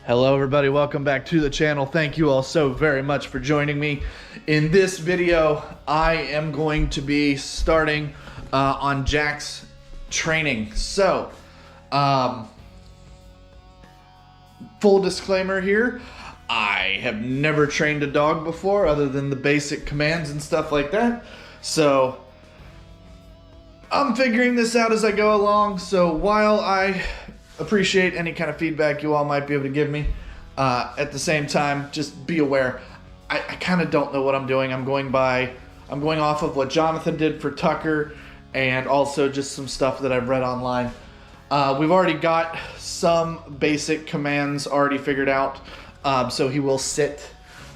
Hello everybody, welcome back to the channel. Thank you all so very much for joining me. In this video, I am going to be starting on Jack's training. So, full disclaimer here, I have never trained a dog before other than the basic commands and stuff like that. So, I'm figuring this out as I go along. So while I appreciate any kind of feedback you all might be able to give me, at the same time, just be aware, I kind of don't know what I'm doing. I'm going off of what Jonathan did for Tucker and also just some stuff that I've read online. We've already got some basic commands already figured out. So he will sit.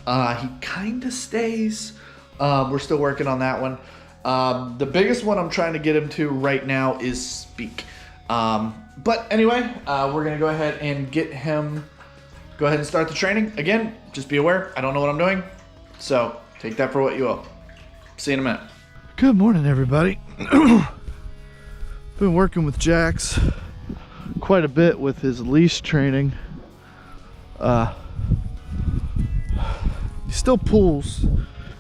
He kind of stays. We're still working on that one. The biggest one I'm trying to get him to right now is speak. But anyway, we're gonna go ahead and start the training. Again, just be aware, I don't know what I'm doing. So take that for what you will. See you in a minute. Good morning, everybody. Been working with Jax quite a bit with his leash training. He still pulls,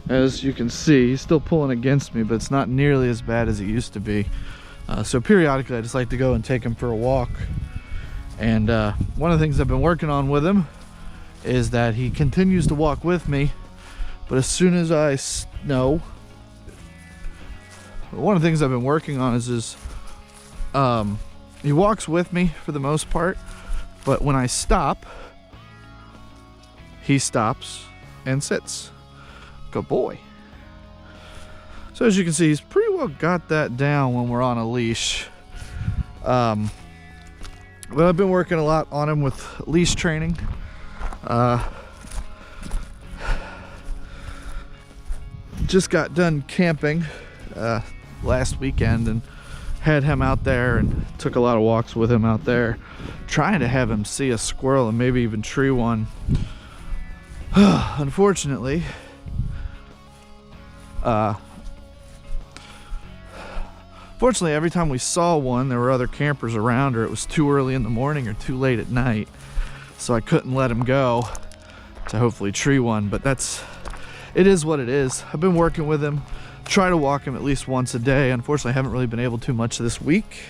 as you can see. He's still pulling against me, but it's not nearly as bad as it used to be. So periodically I just like to go and take him for a walk. And one of the things I've been working on with him is that he continues to walk with me, but as soon as one of the things I've been working on is he walks with me for the most part, but when I stop, he stops and sits. Good boy. So as you can see, he's pretty well got that down when we're on a leash. But I've been working a lot on him with leash training. Just got done camping last weekend and had him out there and took a lot of walks with him out there, trying to have him see a squirrel and maybe even tree one. Unfortunately, every time we saw one, there were other campers around, or it was too early in the morning or too late at night. So I couldn't let him go to hopefully tree one, but it is what it is. I've been working with him, try to walk him at least once a day. Unfortunately, I haven't really been able to much this week.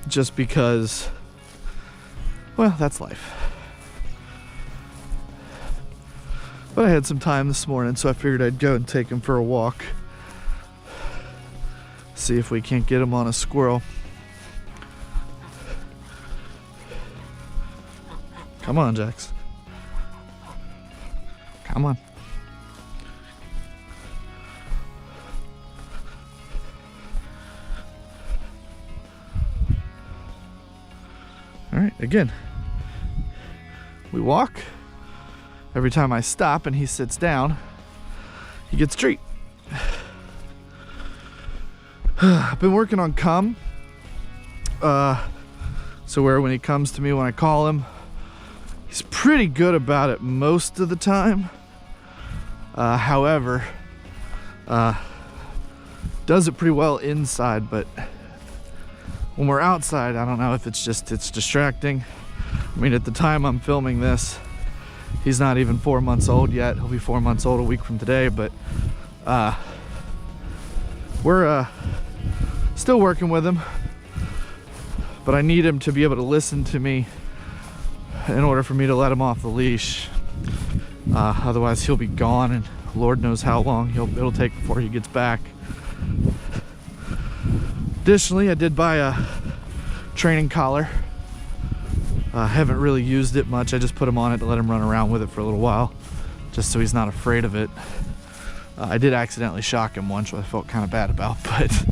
Just because, well, that's life. But I had some time this morning, so I figured I'd go and take him for a walk. See if we can't get him on a squirrel. Come on, Jax. Come on. All right, again, we walk. Every time I stop and he sits down, he gets a treat. I've been working on come. So where when he comes to me, when I call him, he's pretty good about it most of the time. However, does it pretty well inside, but when we're outside, I don't know if it's distracting. I mean, at the time I'm filming this, he's not even 4 months old yet. He'll be 4 months old a week from today, but we're still working with him, but I need him to be able to listen to me in order for me to let him off the leash. Otherwise he'll be gone, and Lord knows how long it'll take before he gets back. Additionally, I did buy a training collar. I haven't really used it much. I just put him on it to let him run around with it for a little while, just so he's not afraid of it. I did accidentally shock him once, which I felt kind of bad about, but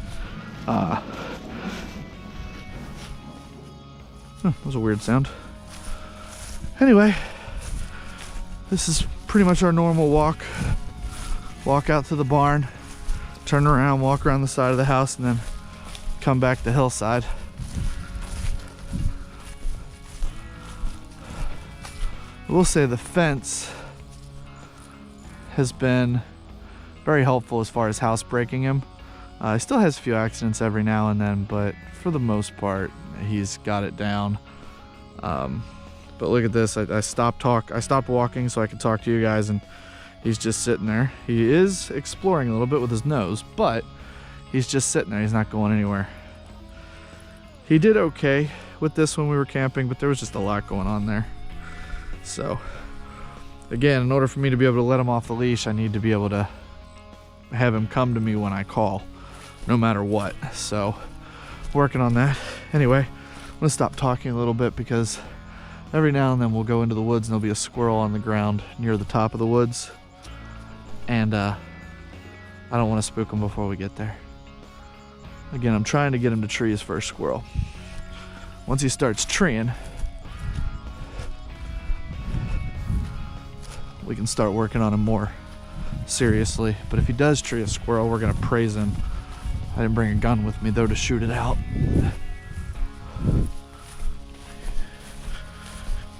that was a weird sound. Anyway, this is pretty much our normal walk. Walk out to the barn, turn around, walk around the side of the house, and then come back to hillside. I will say the fence has been very helpful as far as housebreaking him. He still has a few accidents every now and then, but for the most part, he's got it down. But look at this. I stopped walking so I could talk to you guys, and he's just sitting there. He is exploring a little bit with his nose, but he's just sitting there. He's not going anywhere. He did okay with this when we were camping, but there was just a lot going on there. So again, in order for me to be able to let him off the leash, I need to be able to have him come to me when I call, no matter what. So working on that. Anyway, I'm gonna stop talking a little bit because every now and then we'll go into the woods and there'll be a squirrel on the ground near the top of the woods, and I don't want to spook him before we get there. Again, I'm trying to get him to tree his first squirrel. Once he starts treeing, we can start working on him more seriously. But if he does tree a squirrel, we're gonna praise him. I didn't bring a gun with me though to shoot it out.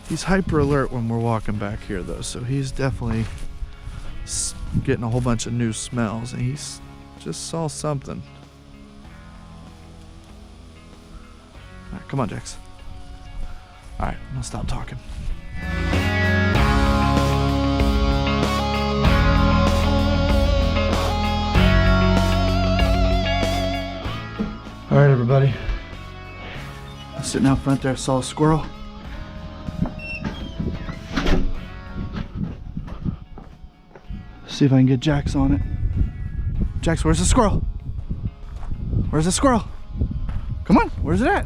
He's hyper alert when we're walking back here though, so he's definitely getting a whole bunch of new smells, and he's just saw something. All right, come on, Jax. All right, I'm gonna stop talking. All right, everybody. I'm sitting out front there, I saw a squirrel. See if I can get Jax on it. Jax, where's the squirrel? Where's the squirrel? Come on, where's it at?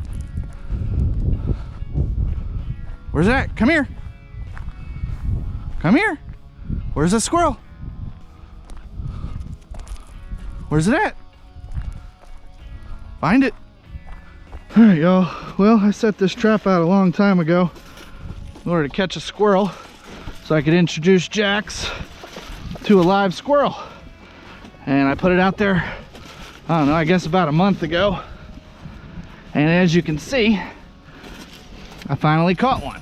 Where's it at? Come here. Come here. Where's the squirrel? Where's it at? Find it. All right, y'all. Well, I set this trap out a long time ago in order to catch a squirrel so I could introduce Jax to a live squirrel. And I put it out there, I don't know, I guess about a month ago. And as you can see, I finally caught one.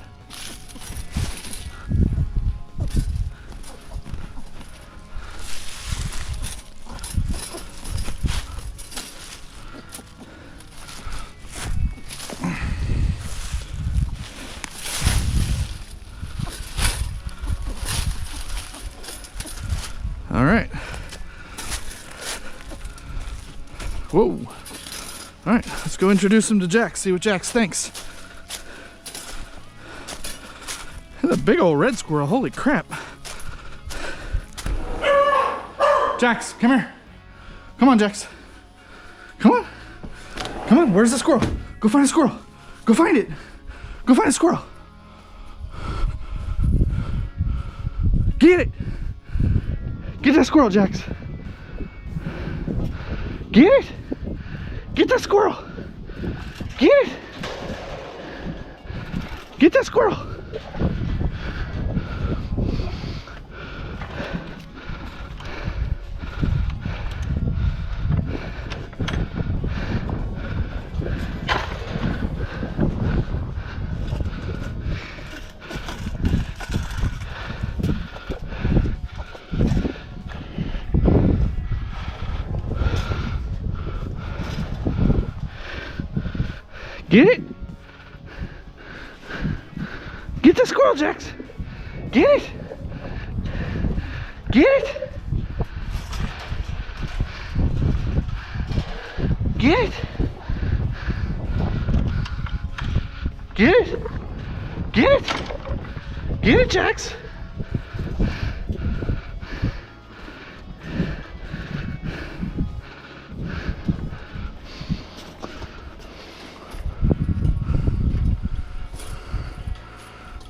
All right. Whoa. All right, let's go introduce him to Jax, see what Jax thinks. That's a big old red squirrel, holy crap. Jax, come here. Come on, Jax. Come on. Come on, where's the squirrel? Go find a squirrel. Go find it. Go find a squirrel. Get it. Get that squirrel, Jax. Get it. Get that squirrel. Get it. Get that squirrel. Get it? Get the squirrel, Jax. Get it? Get it? Get it? Get it? Get it? Get it, Jax?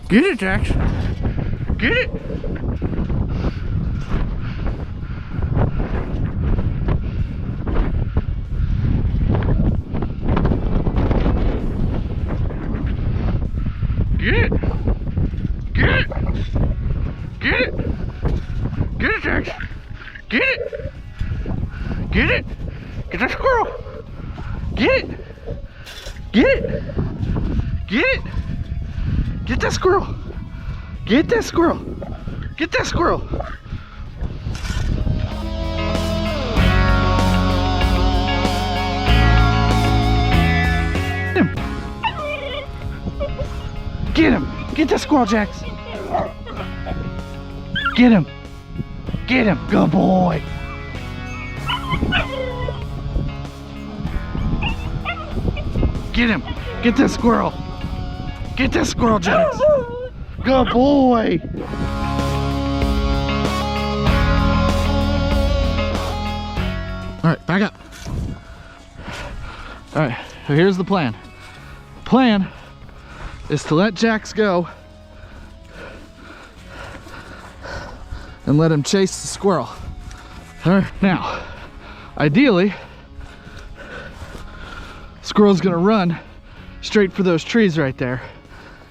Get it, Jax. Get it. Get it. Get it. Get it. Get it, Jax. Get it. Get it. Get that squirrel. Get it. Get it. Get it. Get that squirrel! Get that squirrel! Get that squirrel! Get him! Get that squirrel, Jax! Get him! Get him! Good boy! Get him! Get that squirrel! Get that squirrel, Jax! Good boy! Alright, back up. Alright, so here's the plan. Plan is to let Jax go and let him chase the squirrel. Alright, now, ideally, squirrel's gonna run straight for those trees right there.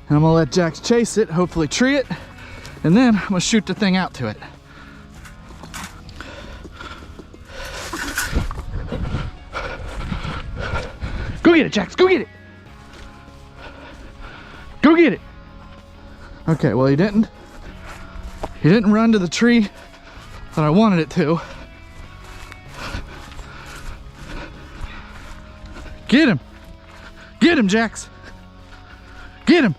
And I'm gonna let Jax chase it, hopefully tree it, and then I'm gonna shoot the thing out to it. Go get it, Jax, go get it! Go get it! Okay, well he didn't run to the tree that I wanted it to. Get him! Get him, Jax! Get him!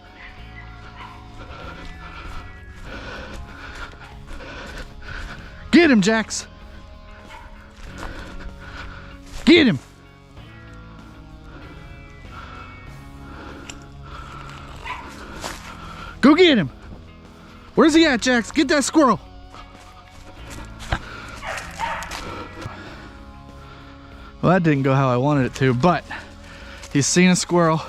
Get him, Jax! Get him! Go get him! Where's he at, Jax? Get that squirrel! Well, that didn't go how I wanted it to, but he's seen a squirrel.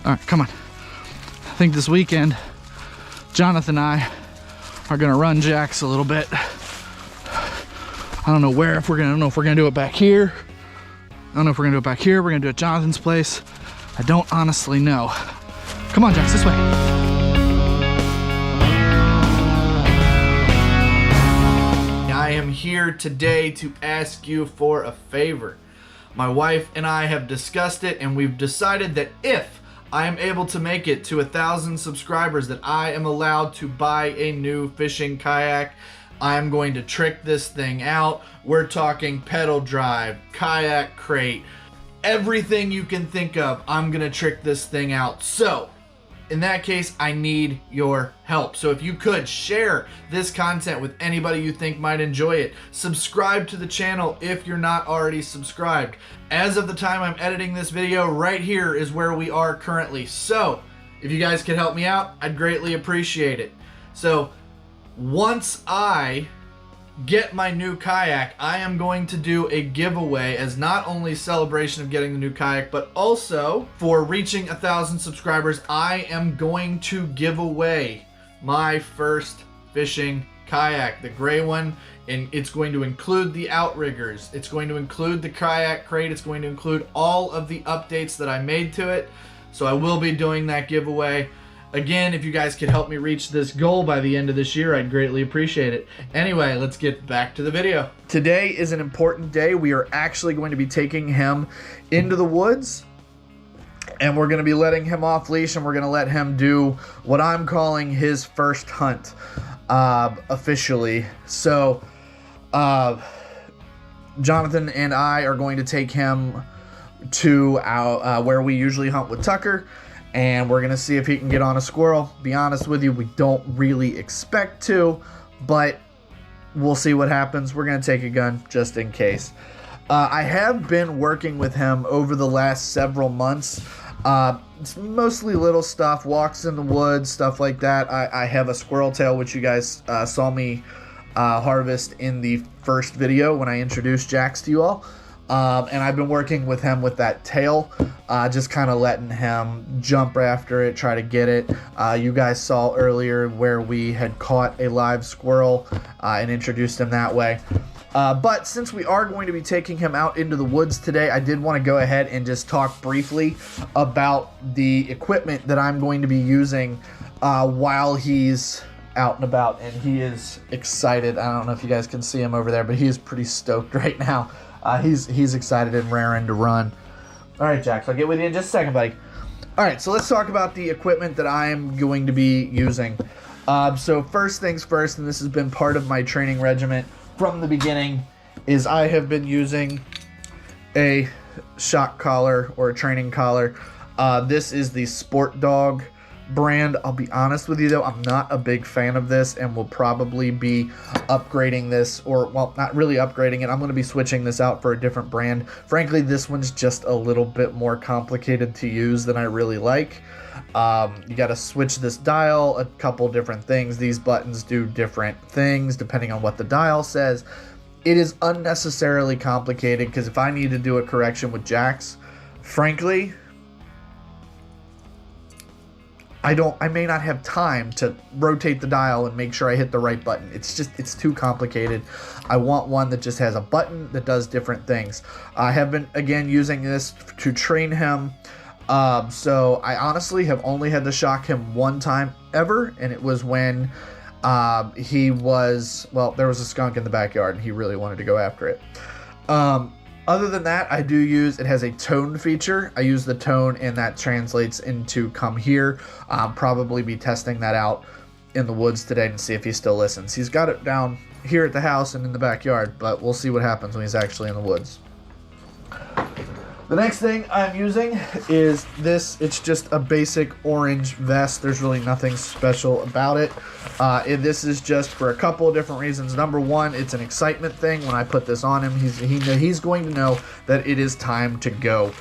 All right, come on. I think this weekend, Jonathan and I are gonna run Jax a little bit. I don't know where, I don't know if we're gonna do it back here. I don't know if we're gonna do it back here, we're gonna do it at Jonathan's place. I don't honestly know. Come on, Jax, this way. I am here today to ask you for a favor. My wife and I have discussed it, and we've decided that if I am able to make it to 1,000 subscribers, that I am allowed to buy a new fishing kayak. I'm going to trick this thing out. We're talking pedal drive, kayak crate, everything you can think of. I'm gonna trick this thing out. So in that case, I need your help. So if you could share this content with anybody you think might enjoy it, subscribe to the channel if you're not already subscribed. As of the time I'm editing this video, right here is where we are currently. So if you guys could help me out, I'd greatly appreciate it. So once I get my new kayak, I am going to do a giveaway as not only celebration of getting the new kayak, but also for reaching 1,000 subscribers, I am going to give away my first fishing kayak, the gray one, and it's going to include the outriggers, it's going to include the kayak crate, it's going to include all of the updates that I made to it. So I will be doing that giveaway. Again, if you guys could help me reach this goal by the end of this year, I'd greatly appreciate it. Anyway, let's get back to the video. Today is an important day. We are actually going to be taking him into the woods, and we're going to be letting him off leash, and we're going to let him do what I'm calling his first hunt officially. So Jonathan and I are going to take him to where we usually hunt with Tucker, and we're gonna see if he can get on a squirrel. Be honest with you, we don't really expect to, but we'll see what happens. We're gonna take a gun just in case. I have been working with him over the last several months. It's mostly little stuff, walks in the woods, stuff like that. I have a squirrel tail, which you guys saw me harvest in the first video when I introduced Jax to you all. And I've been working with him with that tail, just kind of letting him jump after it, try to get it. You guys saw earlier where we had caught a live squirrel and introduced him that way. But since we are going to be taking him out into the woods today, I did want to go ahead and just talk briefly about the equipment that I'm going to be using while he's out and about, and he is excited. I don't know if you guys can see him over there, but he is pretty stoked right now. He's excited and raring to run. All right, Jax, I'll get with you in just a second, buddy. All right, so let's talk about the equipment that I am going to be using. So first things first, and this has been part of my training regimen from the beginning, is I have been using a shock collar or a training collar. This is the Sport Dog brand. I'll be honest with you though, I'm not a big fan of this and will probably be upgrading this, or well, not really upgrading it. I'm going to be switching this out for a different brand. Frankly, this one's just a little bit more complicated to use than I really like. You got to switch this dial, a couple different things. These buttons do different things depending on what the dial says. It is unnecessarily complicated because if I need to do a correction with jacks, frankly, I may not have time to rotate the dial and make sure I hit the right button. It's too complicated. I want one that just has a button that does different things. I have been, again, using this to train him. So I honestly have only had to shock him one time ever, and it was when he was, well, there was a skunk in the backyard and he really wanted to go after it. Other than that, I do use, it has a tone feature. I use the tone and that translates into come here. I'll probably be testing that out in the woods today and see if he still listens. He's got it down here at the house and in the backyard, but we'll see what happens when he's actually in the woods. The next thing I'm using is this. It's just a basic orange vest. There's really nothing special about it. This is just for a couple of different reasons. Number one, it's an excitement thing. When I put this on him, he's going to know that it is time to go.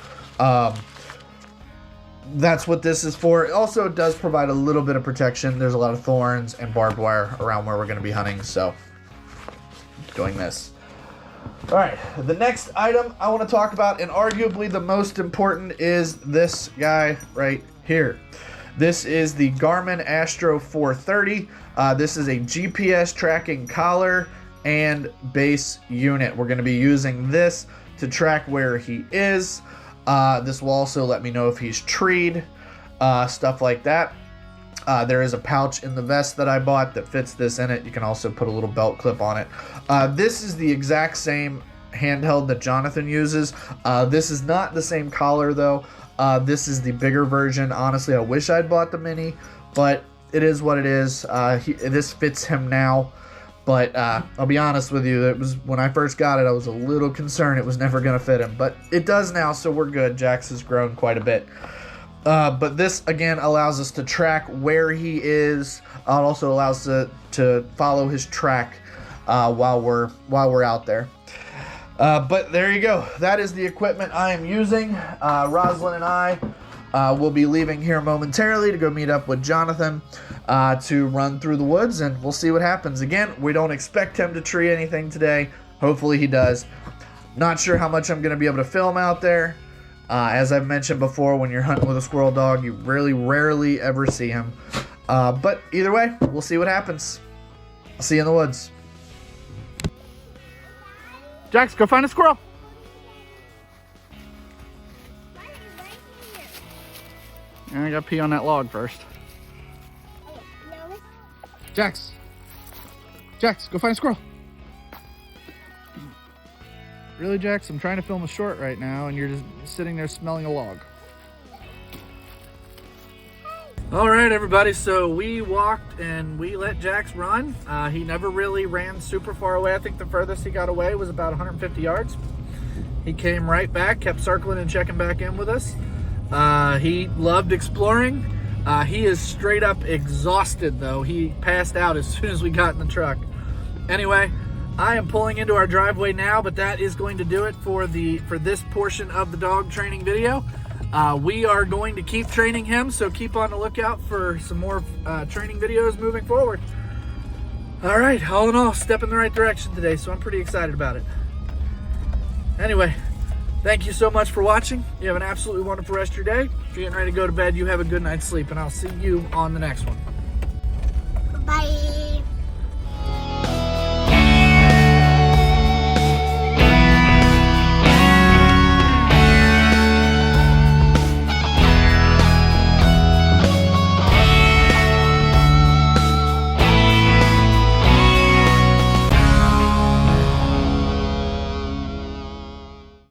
That's what this is for. It also does provide a little bit of protection. There's a lot of thorns and barbed wire around where we're going to be hunting, so doing this. Alright, the next item I want to talk about, and arguably the most important, is this guy right here. This is the Garmin Astro 430. This is a GPS tracking collar and base unit. We're going to be using this to track where he is. This will also let me know if he's treed, stuff like that. There is a pouch in the vest that I bought that fits this in it. You can also put a little belt clip on it. This is the exact same handheld that Jonathan uses. This is not the same collar though. This is the bigger version. Honestly, I wish I'd bought the mini, but it is what it is. This fits him now, but I'll be honest with you, it was when I first got it, I was a little concerned it was never going to fit him, but it does now, so we're good. Jax has grown quite a bit. But this again allows us to track where he is. It also allows us to follow his track while we're out there. But there you go. That is the equipment I am using. Roslyn and I will be leaving here momentarily to go meet up with Jonathan to run through the woods, and we'll see what happens. Again, we don't expect him to tree anything today. Hopefully he does. Not sure how much I'm going to be able to film out there. As I've mentioned before, when you're hunting with a squirrel dog, you really rarely ever see him. But either way, we'll see what happens. I'll see you in the woods. Jax, go find a squirrel. I gotta pee on that log first. Jax, go find a squirrel. Really, Jax? I'm trying to film a short right now, and you're just sitting there smelling a log. All right, everybody, so we walked and we let Jax run. He never really ran super far away. I think the furthest he got away was about 150 yards. He came right back, kept circling and checking back in with us. He loved exploring. He is straight up exhausted, though. He passed out as soon as we got in the truck. Anyway, I am pulling into our driveway now, but that is going to do it for this portion of the dog training video. We are going to keep training him, so keep on the lookout for some more training videos moving forward. All right, all in all, step in the right direction today, so I'm pretty excited about it. Anyway, thank you so much for watching. You have an absolutely wonderful rest of your day. If you're getting ready to go to bed, you have a good night's sleep, and I'll see you on the next one.